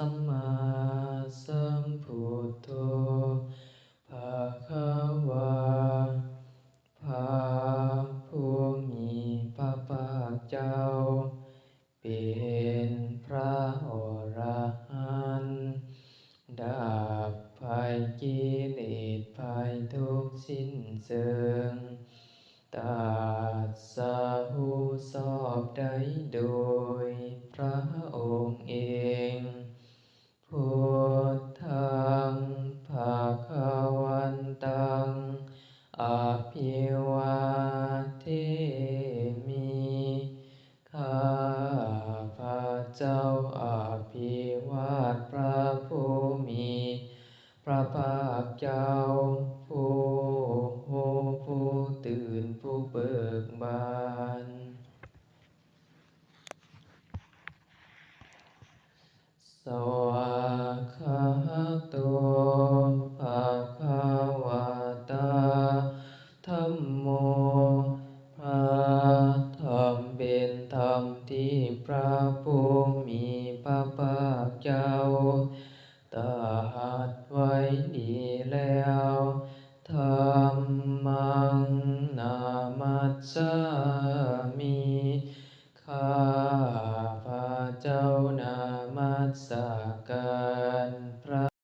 สัมมาสัมพุทโธภะคะวาพระผู้มีพระภาคเจ้าเป็นพระอรหันต์ดับภัยกิเลสภัยทุกข์สิ้นเชิงตรัสรู้ชอบได้โดยพระองค์เองพุทธังภคะวันตังอภิวาเทมิข้าพระเจ้าอภิวาทพระผู้มีพระภาคเจ้าผู้ตื่นผู้เบิกบานสวากขาโตภะคะวะตาธัมโมพระธรรมเป็นธรรมที่พระผู้มีพระภาคเจ้าตรัสไว้ดีแล้วธัมมังนามัสสา